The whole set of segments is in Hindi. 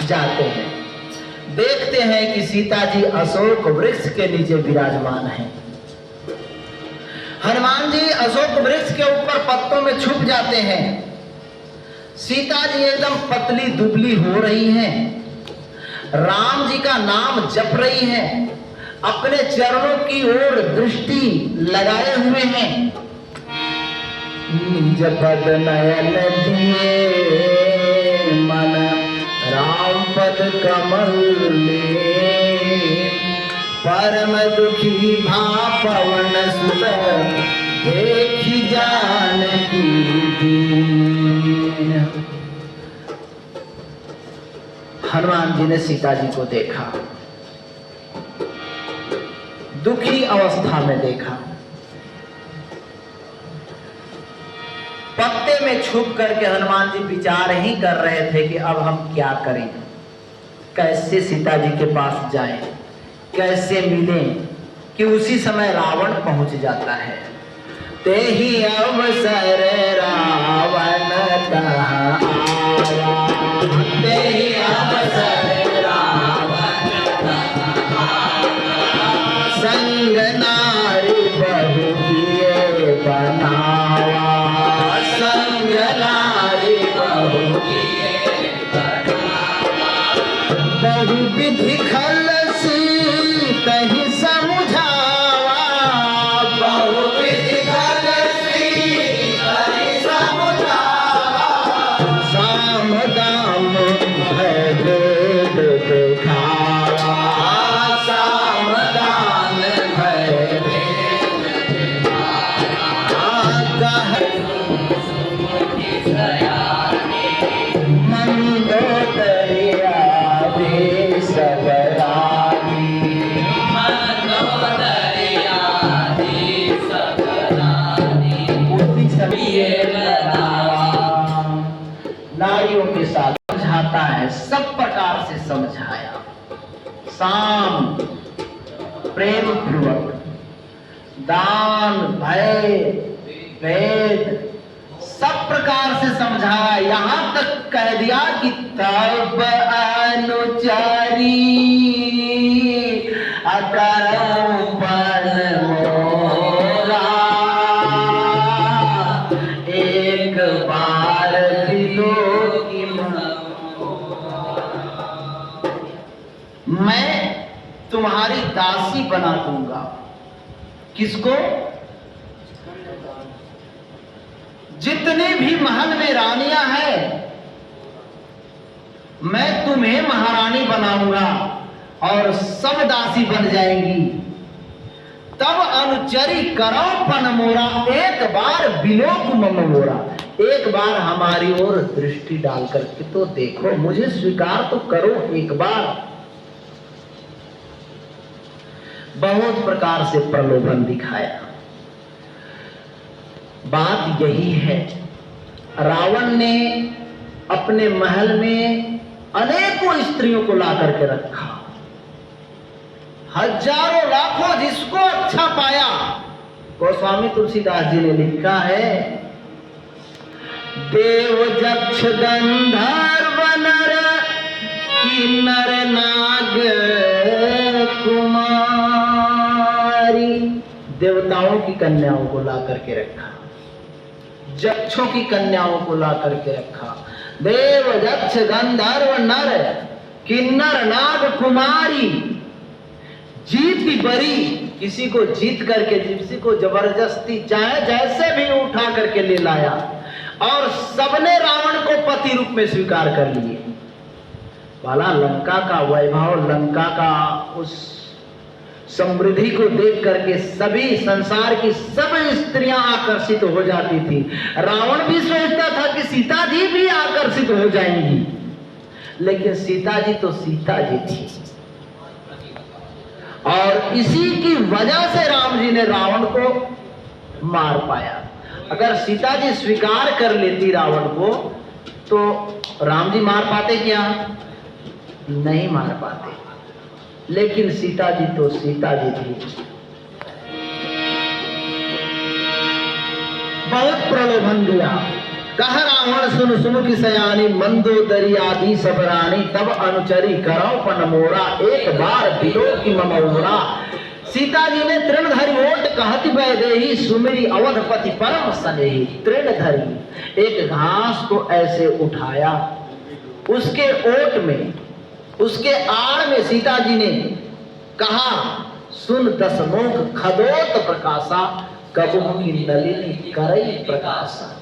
जाते हैं, देखते हैं कि सीता जी अशोक वृक्ष के नीचे विराजमान हैं। हनुमान जी अशोक वृक्ष के ऊपर पत्तों में छुप जाते हैं। सीता जी एकदम पतली दुबली हो रही हैं, राम जी का नाम जप रही हैं, अपने चरणों की ओर दृष्टि लगाए हुए हैं। निज पद नयन दिए मन राम पद कमल ले, परम दुखी भा पवन सुत देखी जानकी दीन। हनुमान जी ने सीता जी को देखा, दुखी अवस्था में देखा, पत्ते में छुप करके हनुमान जी विचार ही कर रहे थे कि अब हम क्या करें, कैसे सीता जी के पास जाएं, कैसे मिलें, कि उसी समय रावण पहुंच जाता है। ते ही अवसर रावण कहाँ आया, ते ही अवसर रावण कहाँ आया, संग नारी बहु किए बनावा, संग नारी बहु किए बनावा, बहु विधि खलसी कहीं समझावा, बहु विधि खलसी कहीं समझावा, साम दाम भय भेद दिखावा, साम दाम भय भेद दिखावा, मंदोदरिया दे सबरानी, मंदोदरिया दे सबरानी, उसी समय नारियों के साथ समझाता है, सब प्रकार से समझाया, साम प्रेम पूर्वक, दान भय भेद सब प्रकार से समझाया, यहां तक कह दिया कि तब अनुचारी अकरपन मोरा, एक बार दिलों की मैं तुम्हारी दासी बना दूंगा। किसको? जितनी भी महल में रानियां हैं, मैं तुम्हें महारानी बनाऊंगा और सब दासी बन जाएंगी। तब अनुचरी करो पन मोरा, एक बार बिलोक मम मोरा, एक बार हमारी ओर दृष्टि डाल करके तो देखो, मुझे स्वीकार तो करो एक बार। बहुत प्रकार से प्रलोभन दिखाया। बात यही है, रावण ने अपने महल में अनेकों स्त्रियों को ला करके रखा, हजारों लाखों जिसको अच्छा पाया। गोस्वामी तुलसीदास जी ने लिखा है, देव जक्ष गंधर्व नर किन्नर नाग कुमारी, देवताओं की कन्याओं को ला करके रखा, जक्षों की कन्याओं को ला करके रखा, देव जक्ष गंधर्व नर किन्नर नाग कुमारी, जीत बरी, किसी को जीत करके, किसी को जबरदस्ती चाहे जैसे भी उठा करके ले लाया, और सबने रावण को पति रूप में स्वीकार कर लिए। वाला लंका का वैभव, लंका का उस समृद्धि को देख करके सभी संसार की सब स्त्रियां आकर्षित हो जाती थी। रावण भी सोचता था कि सीता जी भी आकर्षित हो जाएंगी, लेकिन सीता जी तो सीता जी थी, और इसी की वजह से राम जी ने रावण को मार पाया। अगर सीता जी स्वीकार कर लेती रावण को, तो राम जी मार पाते क्या? नहीं मार पाते। लेकिन सीता जी तो सीता जी थी। बहुत प्रलोभन दिया, कह रावण सुन सुन की सयानी, मंदोदरी आदि सब रानी, तब अनुचरी करो पन मोरा, एक बार बिलो की ममोरा। सीता जी ने तृणधरी ओट कहती वैदेही, सुमिरी अवधपति परम स्नेही। तृणधरी एक घास को ऐसे उठाया, उसके ओट में, उसके आड़ में सीता जी ने कहा, सुन दसमुख खदोत प्रकाशा, कबहु की नलिनी करई प्रकाशा।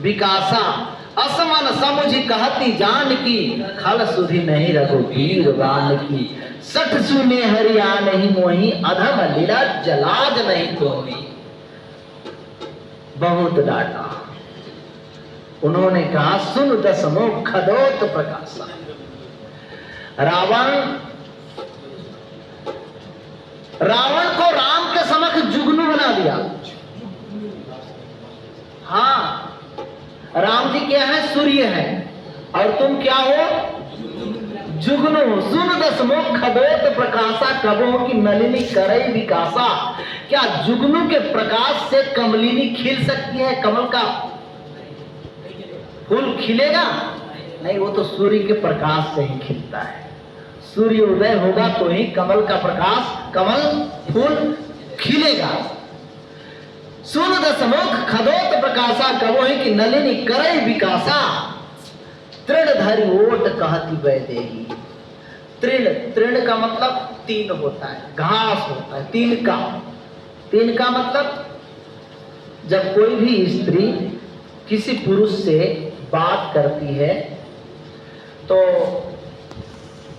विकासा असमन समुझ कहती जान की, खल सुधि नहीं रघुबीर बान की। सठ सुने हरिया नहीं मोही, अधम लीलज लाज नहीं कोई। बहुत डांटा। उन्होंने कहा, सुन दसमुख खदोत प्रकाशा। रावण को राम के समक्ष जुगनू बना दिया। हाँ, राम जी क्या है? सूर्य है, और तुम क्या हो? जुगनू। सुन दसमुख खदोत प्रकाशा, कबों की नलिनी करई विकासा। क्या जुगनू के प्रकाश से कमलिनी खिल सकती है? कमल का फूल खिलेगा? नहीं, वो तो सूर्य के प्रकाश से ही खिलता है। सूर्य उदय होगा तो ही कमल का प्रकाश, कमल फूल खिलेगा। सुन दसमुख खदोत प्रकाशा, कबोहि की नलिनी करई विकासा। तृणधरी ओट कहती वैदेही। तृण का मतलब तीन होता है, घास होता है। तीन का मतलब जब कोई भी स्त्री किसी पुरुष से बात करती है तो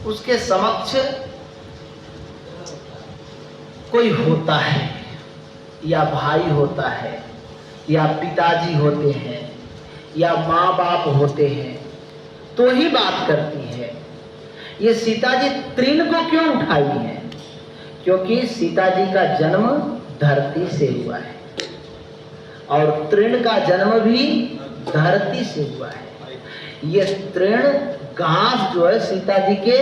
उसके समक्ष कोई होता है, या भाई होता है, या पिताजी होते हैं, या माँ बाप होते हैं, तो ही बात करती है। ये सीता जी तृण को क्यों उठाई है? क्योंकि सीता जी का जन्म धरती से हुआ है, और तृण का जन्म भी धरती से हुआ है। ये तृण घास जो है सीता जी के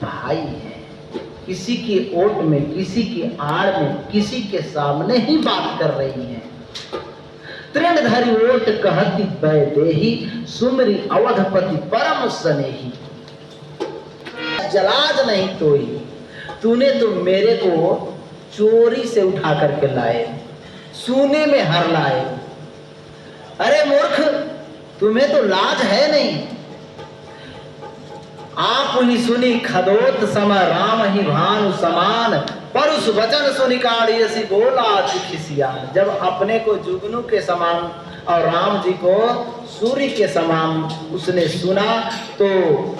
भाई हैं। किसी की ओट में, किसी की आड़ में, किसी के सामने ही बात कर रही हैं। तृणधरी ओट कहती वैदेही, सुमरी अवधपति परम स्नेही। जलाज नहीं तोई, तूने तो मेरे को चोरी से उठा करके लाए, सूने में हर लाए। अरे मूर्ख, तुम्हें तो लाज है नहीं। आप ही सुनी खदोत सम, राम ही भानु समान। परुष वचन सुनि काढ़ियसी, बोला खिसियान। जब अपने को जुगनू के समान और राम जी को सूर्य के समान उसने सुना तो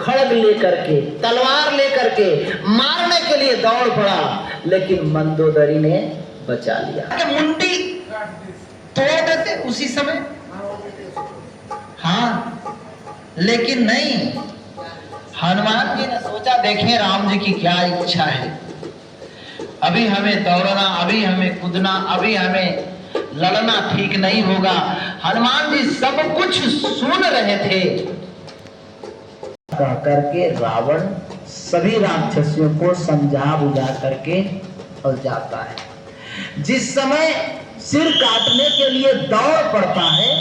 खड़ग लेकर के, तलवार लेकर के मारने के लिए दौड़ पड़ा, लेकिन मंदोदरी ने बचा लिया। मुंडी तोड़ देते उसी समय। हाँ, लेकिन नहीं, हनुमान जी ने सोचा, देखें राम जी की क्या इच्छा है। अभी हमें दौड़ना, अभी हमें कूदना, अभी हमें लड़ना ठीक नहीं होगा। हनुमान जी सब कुछ सुन रहे थे। कह करके रावण सभी राक्षसियों को समझा बुझा करके और जाता है। जिस समय सिर काटने के लिए दौड़ पड़ता है,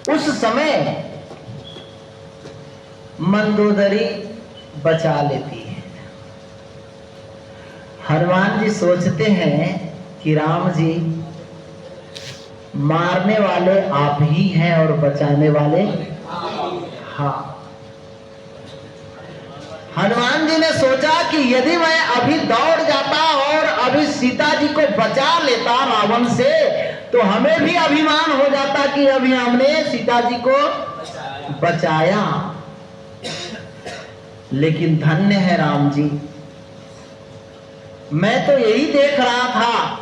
उस समय मंदोदरी बचा लेती है। हनुमान जी सोचते हैं कि राम जी मारने वाले आप ही हैं और बचाने वाले। हाँ, हनुमान जी ने सोचा कि यदि मैं अभी दौड़ जाता और अभी सीता जी को बचा लेता रावण से, तो हमें भी अभिमान हो जाता कि अभी हमने सीता जी को बचाया। लेकिन धन्य है राम जी, मैं तो यही देख रहा था,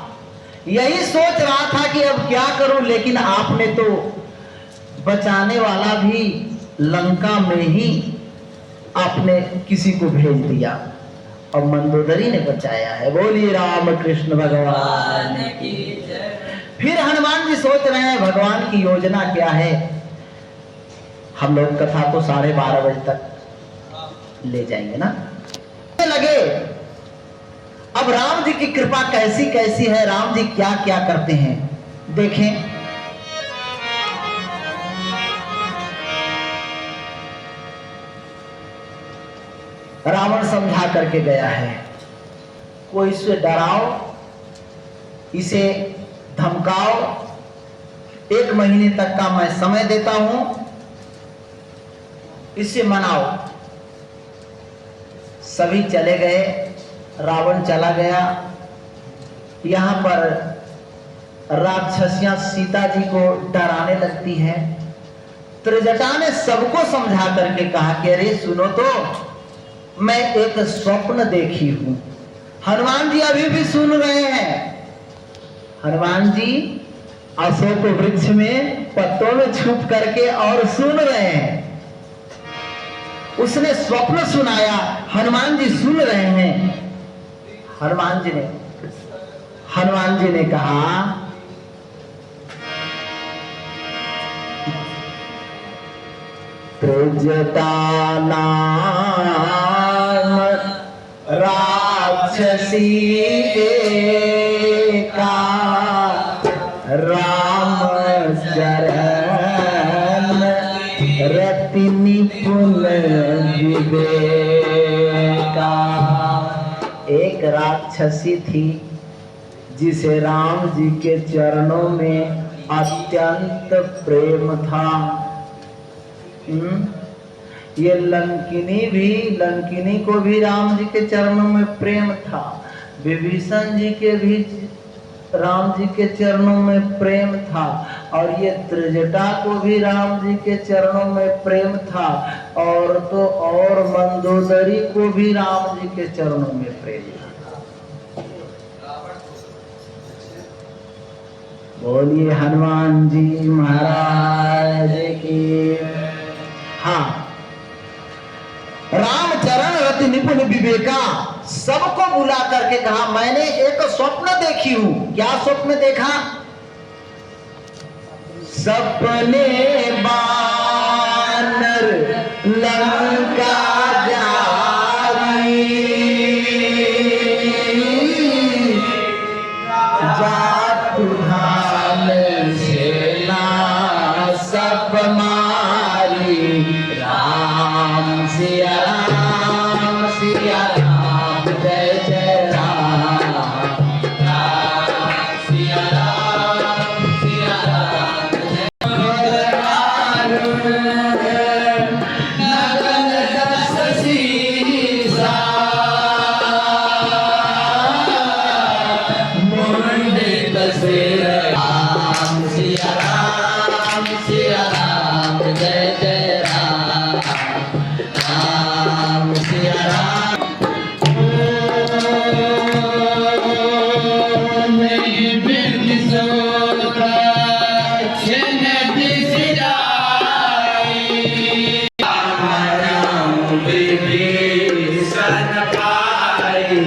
यही सोच रहा था कि अब क्या करूं, लेकिन आपने तो बचाने वाला भी लंका में ही आपने किसी को भेज दिया और मंदोदरी ने बचाया है। बोलिए राम कृष्ण भगवान की जय। फिर हनुमान जी सोच रहे हैं भगवान की योजना क्या है। हम लोग कथा को 12:30 बजे तक ले जाएंगे ना। लगे अब राम जी की कृपा कैसी कैसी है, राम जी क्या क्या करते हैं देखें। रावण समझा करके गया है, कोई इसे डराओ, इसे धमकाओ, 1 महीने तक का मैं समय देता हूं, इसे मनाओ। सभी चले गए, रावण चला गया। यहां पर राक्षसियां सीता जी को डराने लगती है। त्रिजटा ने सबको समझा करके कहा कि अरे सुनो तो, मैं एक स्वप्न देखी हूं। हनुमान जी अभी भी सुन रहे हैं। हनुमान जी अशोक वृक्ष में पत्तों में छुप करके और सुन रहे हैं। उसने स्वप्न सुनाया, हनुमान जी सुन रहे हैं। हनुमान जी ने कहा, त्रिजटा नाम राक्षसी का राम चरण रति निपुण विवेका। एक राक्षसी थी जिसे राम जी के चरणों में अत्यंत प्रेम था। ये लंकिनी को भी राम जी के चरणों में प्रेम था, विभीषण जी के भी राम जी के चरणों में प्रेम था, और ये त्रिजटा को भी राम जी के चरणों में प्रेम था, और तो और मंदोदरी को भी राम जी के चरणों में प्रेम था। बोलिए हनुमान जी महाराज की। हाँ, रामचरण रति निपुण विवेका। सबको बुला करके कहा, मैंने एक स्वप्न देखी हूं। क्या स्वप्न देखा? सपने बानर लंका जाई, जातु धान सेना सब मारी, राम सिया राम सिया राम जय जय राम, राम सिया राम सिया राम जय नगन दस सीसा, मुंडित सिर, राम सिया राम सिया राम जय जय राम, राम सिया राम। विभीषण पाई